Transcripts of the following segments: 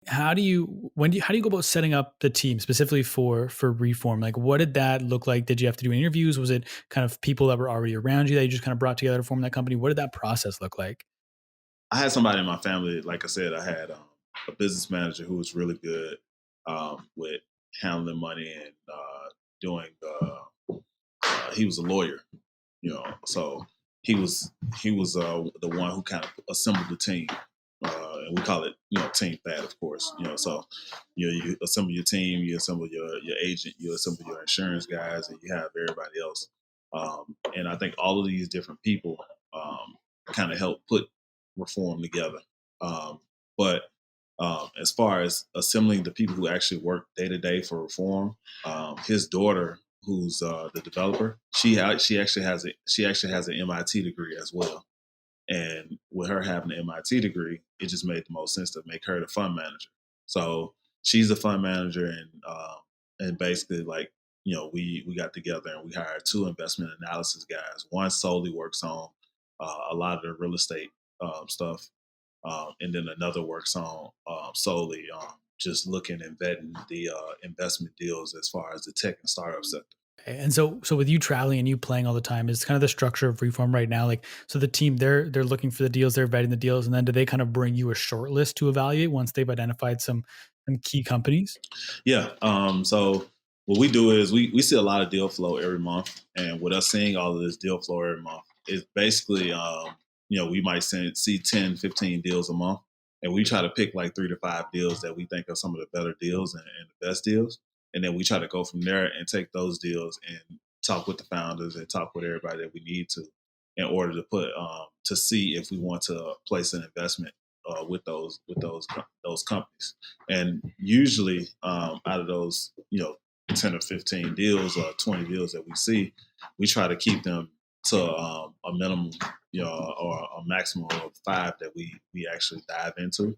How do you go about setting up the team specifically for reform? Like, what did that look like? Did you have to do interviews? Was it kind of people that were already around you that you just kind of brought together to form that company? What did that process look like? I had somebody in my family, like I said, I had a business manager who was really good with handling money and doing. He was a lawyer, so he was he was the one who kind of assembled the team, and we call it team Thad, of course. So you assemble your team, you assemble your agent, you assemble your insurance guys, and you have everybody else. And I think all of these different people kind of help put reform together. Um, but as far as assembling the people who actually work day to day for reform, his daughter, who's the developer, she actually has an MIT degree as well. And with her having an MIT degree, it just made the most sense to make her the fund manager. So she's the fund manager, and basically like we got together and we hired two investment analysis guys. One solely works on a lot of the real estate stuff, and then another works on solely just looking and vetting the investment deals as far as the tech and startup sector. And so with you traveling and you playing all the time, is kind of the structure of reform right now. Like, so the team they're looking for the deals, they're vetting the deals, and then do they kind of bring you a short list to evaluate once they've identified some key companies? Yeah. So what we do is we see a lot of deal flow every month, and with us seeing all of this deal flow every month, it's basically we might see 10, 15 deals a month, and we try to pick like 3 to 5 deals that we think are some of the better deals and the best deals, and then we try to go from there and take those deals and talk with the founders and talk with everybody that we need to in order to put to see if we want to place an investment with those companies. And usually, out of those, 10 or 15 deals or 20 deals that we see, we try to keep them to a minimum, or a maximum of 5 that we actually dive into.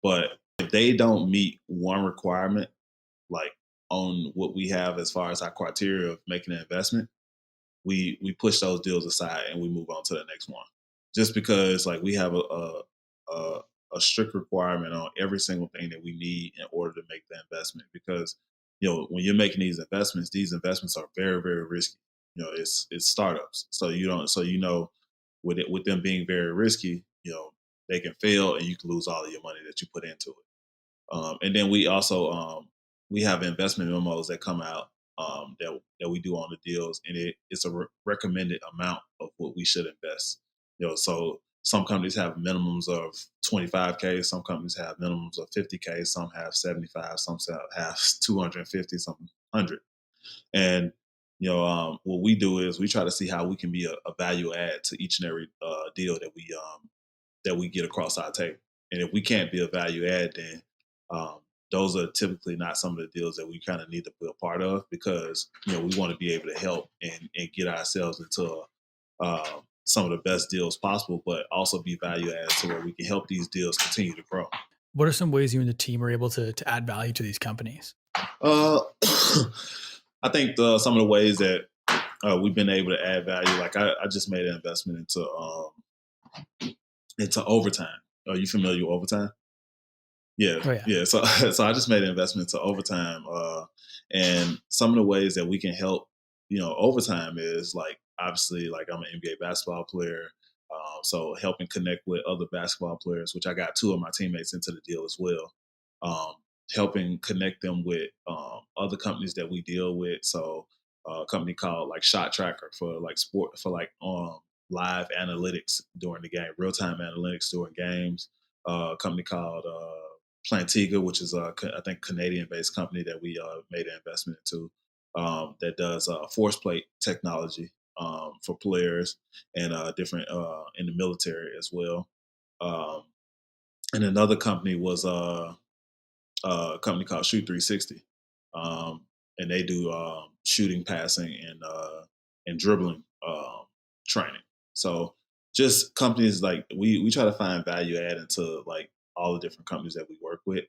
But if they don't meet one requirement, like on what we have as far as our criteria of making an investment, we push those deals aside and we move on to the next one. Just because like we have a, a strict requirement on every single thing that we need in order to make the investment. Because when you're making these investments are very very risky. It's startups, so you don't so with it with them being very risky, they can fail and you can lose all of your money that you put into it. And then we also we have investment memos that come out that we do on the deals, and it's a recommended amount of what we should invest. So some companies have minimums of 25K, some companies have minimums of 50K, some have 75, some have 250, some 100. And what we do is we try to see how we can be a value add to each and every deal that we get across our table. And if we can't be a value add, then um, those are typically not some of the deals that we kind of need to be a part of, because we want to be able to help and get ourselves into some of the best deals possible, but also be value added to where we can help these deals continue to grow. What are some ways you and the team are able to add value to these companies? Uh, I think some of the ways that we've been able to add value, like I just made an investment into overtime. Are you familiar with overtime? Yeah, Oh yeah. yeah. So, so I just made an investment to overtime, and some of the ways that we can help, overtime is like obviously like I'm an NBA basketball player, so helping connect with other basketball players, which I got two of my teammates into the deal as well. Um, Helping connect them with other companies that we deal with. So, a company called like Shot Tracker for like sport for like live analytics during the game, real time analytics during games. A company called Plantiga, which is I think Canadian-based company that we made an investment into, that does force plate technology for players and different in the military as well. Um, and another company was a company called Shoot 360, and they do shooting, passing, and dribbling training. So just companies like we try to find value add into like all the different companies that we work with.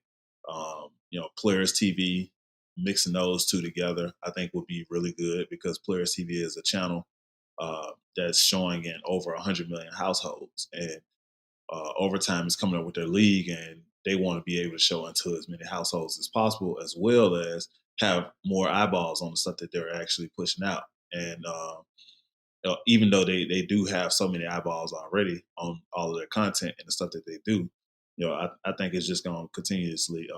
Players TV, mixing those two together, I think would be really good, because Players TV is a channel that's showing in over 100 million households, and Overtime is coming up with their league, and they want to be able to show into as many households as possible, as well as have more eyeballs on the stuff that they're actually pushing out. And even though they do have so many eyeballs already on all of their content and the stuff that they do, I think it's just going to continuously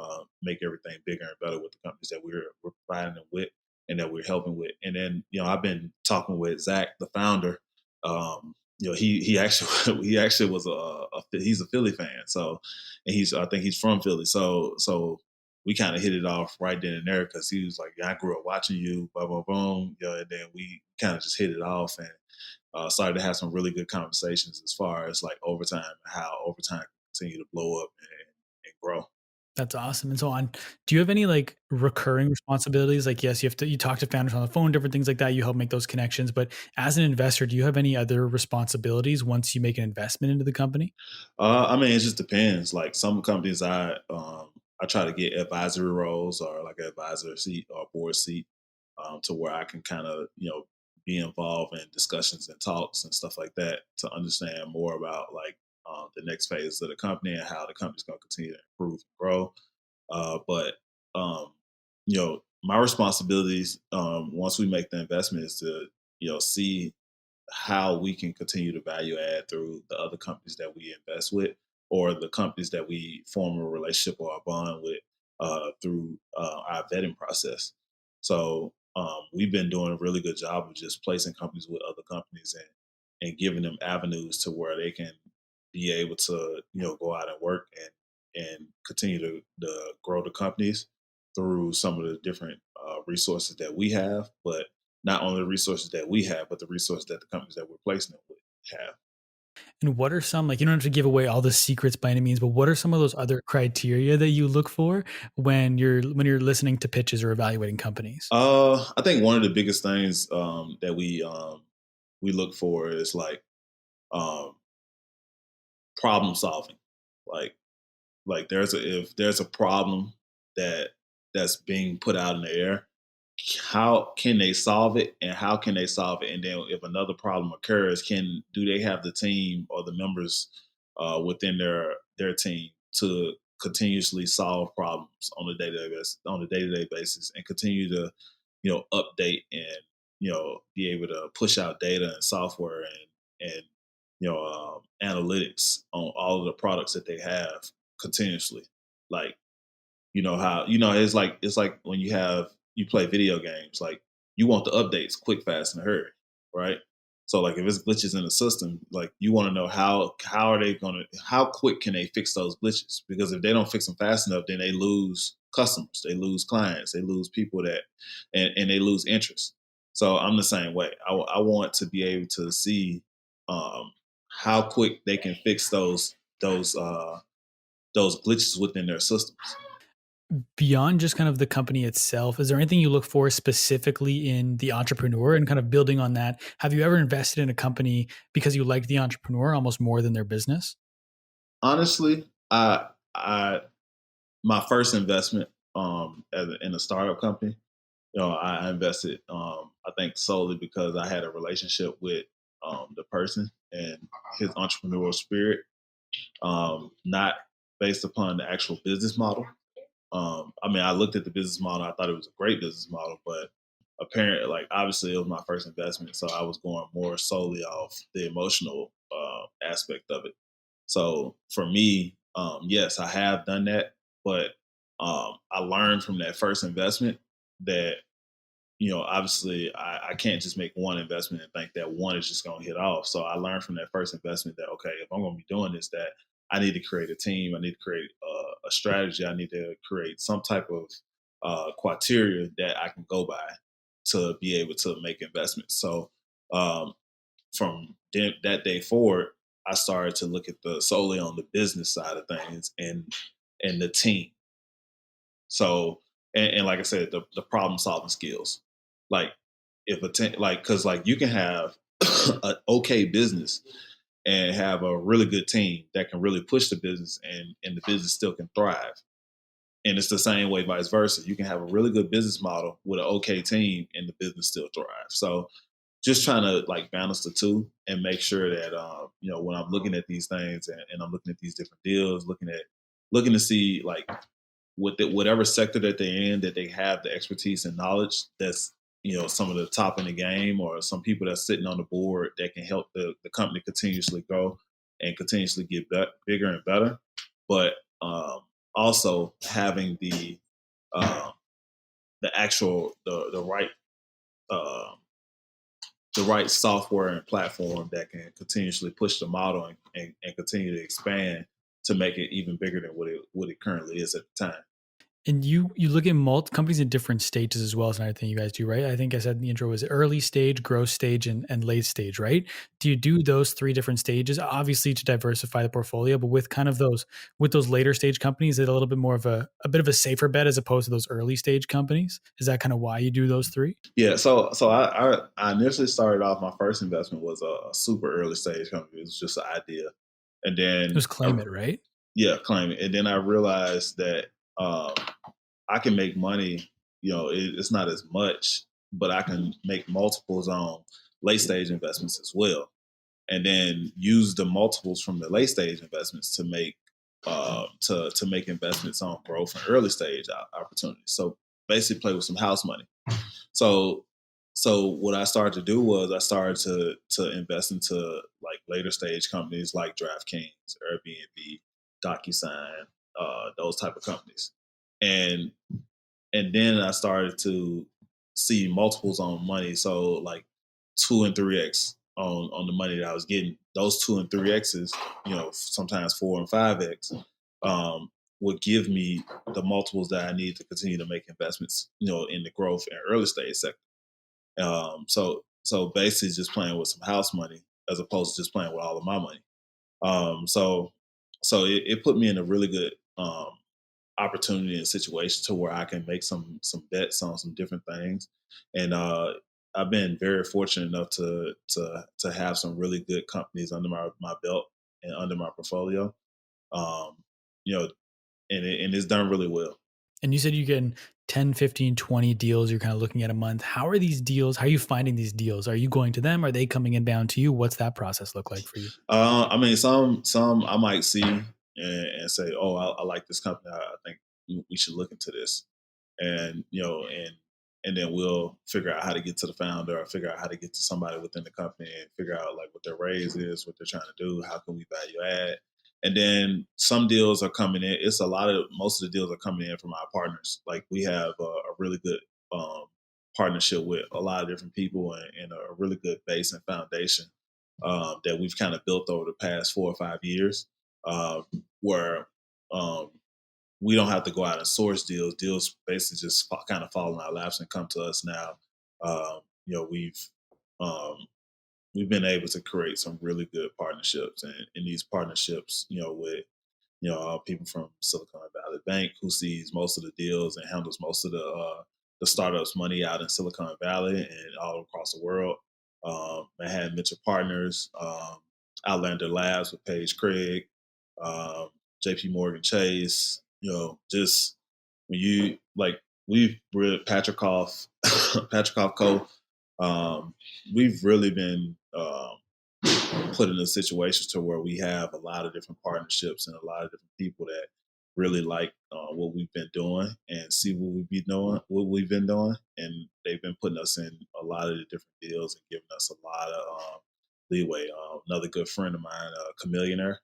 make everything bigger and better with the companies that we're providing them with and that we're helping with. And then I've been talking with Zach, the founder. He actually he actually was he's a Philly fan, so and I think he's from Philly, so we kind of hit it off right then and there because he was like, "Yeah, I grew up watching you, blah blah boom," and then we kind of just hit it off and started to have some really good conversations as far as like overtime and how overtime can continue to blow up and grow. That's awesome. And so on, do you have any like recurring responsibilities? Like, yes, you talk to founders on the phone, different things like that. You help make those connections. But as an investor, do you have any other responsibilities once you make an investment into the company? I mean, it just depends. Like some companies, I try to get advisory roles or like an advisor seat or board seat to where I can kind of be involved in discussions and talks and stuff like that to understand more about like the next phase of the company and how the company's going to continue to improve and grow. But my responsibilities once we make the investment is to see how we can continue to value add through the other companies that we invest with or the companies that we form a relationship or a bond with through our vetting process. So we've been doing a really good job of just placing companies with other companies and giving them avenues to where they can be able to go out and work and continue to grow the companies through some of the different resources that we have, but not only the resources that we have, but the resources that the companies that we're placing them with have. And what are some, like, you don't have to give away all the secrets by any means, but what are some of those other criteria that you look for when you're listening to pitches or evaluating companies? I think one of the biggest things that we look for is like um, problem solving. Like if there's a problem that that's being put out in the air, how can they solve it and how can they solve it, and then if another problem occurs, can do they have the team or the members within their team to continuously solve problems on a day-to-day basis and continue to update and be able to push out data and software and analytics on all of the products that they have continuously. Like how it's like when you play video games, like you want the updates quick, fast, and hurry, right? So like if it's glitches in the system, like you want to know how quick can they fix those glitches? Because if they don't fix them fast enough, then they lose customers, they lose clients, they lose people and they lose interest. So I'm the same way. I want to be able to see um, how quick they can fix those glitches within their systems. Beyond just kind of the company itself, is there anything you look for specifically in the entrepreneur and kind of building on that? Have you ever invested in a company because you liked the entrepreneur almost more than their business? Honestly, I my first investment in a startup company, I invested I think solely because I had a relationship with the person and his entrepreneurial spirit, not based upon the actual business model. I mean, I looked at the business model. I thought it was a great business model, but apparently, like obviously, it was my first investment, so I was going more solely off the emotional aspect of it. So for me, yes, I have done that, but I learned from that first investment that obviously I can't just make one investment and think that one is just going to hit off. So I learned from that first investment that, okay, if I'm going to be doing this, that I need to create a team. I need to create a strategy. I need to create some type of criteria that I can go by to be able to make investments. So um, from that day forward, I started to look at the solely on the business side of things and the team. So, and like I said, the problem solving skills. Like if like because like you can have an okay business and have a really good team that can really push the business and the business still can thrive. And it's the same way vice versa. You can have a really good business model with an okay team and the business still thrives. So just trying to like balance the two and make sure that when I'm looking at these things and I'm looking at these different deals, looking at looking to see like with whatever sector that they're in, that they have the expertise and knowledge that's some of the top in the game, or some people that's sitting on the board that can help the company continuously grow and continuously get bigger and better. But also having um, the actual uh, the right software and platform that can continuously push the model and continue to expand to make it even bigger than what it currently is at the time. And you look at companies in different stages as well as another thing you guys do, right? I think I said in the intro was early stage, growth stage, and late stage, right? Do you do those three different stages, obviously to diversify the portfolio, but with kind of those with those later stage companies, is it a little bit more of a bit of a safer bet as opposed to those early stage companies? Is that kind of why you do those three? Yeah, so I initially started off. My first investment was a super early stage company. It was just an idea, and then Just claim it, right? yeah, claim it. And then I realized that um, I can make money. It's not as much, but I can make multiples on late stage investments as well, and then use the multiples from the late stage investments to make investments on growth and early stage opportunities. So basically, play with some house money. So so what I started to do was I started to invest into like later stage companies like DraftKings, Airbnb, DocuSign, those type of companies. And and then I started to see multiples on money. So like 2 and 3x on the money that I was getting. Those 2 and 3x's, sometimes 4 and 5x, um, would give me the multiples that I need to continue to make investments, in the growth and early stage sector. So basically just playing with some house money as opposed to just playing with all of my money. So it put me in a really good opportunity and situation to where I can make some bets on some different things. And I've been very fortunate enough to have some really good companies under my belt and under my portfolio. Um, you know, and it's done really well. And you said you get 10, 15, 20 deals you're kind of looking at a month. How are these deals? How are you finding these deals? Are you going to them? Are they coming inbound to you? What's that process look like for you? I mean, some I might see and say, "Oh, I like this company. I think we should look into this." And and then we'll figure out how to get to the founder, or figure out how to get to somebody within the company, and figure out like what their raise is, what they're trying to do, how can we value add. And then some deals are coming in. It's a lot of Most of the deals are coming in from our partners. Like we have a really good um, partnership with a lot of different people, and a really good base and foundation that we've kind of built over the past 4 or 5 years, where um, we don't have to go out and source deals. Deals basically just kind of fall in our laps and come to us now. Um, you know, um, we've been able to create some really good partnerships, and in these partnerships, with people from Silicon Valley Bank, who sees most of the deals and handles most of the startups money out in Silicon Valley and all across the world. Manhattan Venture Partners, Outlander Labs with Paige Craig, um, JP Morgan Chase. Just when you like, we've read Patrick Co. Um, we've really been put in a situation to where we have a lot of different partnerships and a lot of different people that really like what we've been doing and see what we've been doing, and they've been putting us in a lot of the different deals and giving us a lot of leeway. Another good friend of mine, Chameleonaire,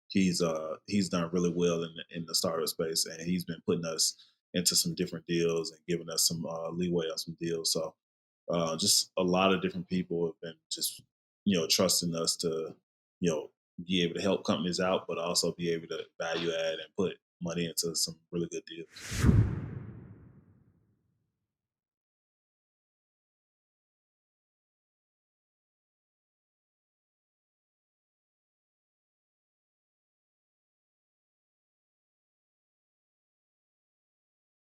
he's done really well in the startup space, and he's been putting us into some different deals and giving us some leeway on some deals. So just a lot of different people have been just trusting us to you know be able to help companies out, but also be able to value add and put money into some really good deals.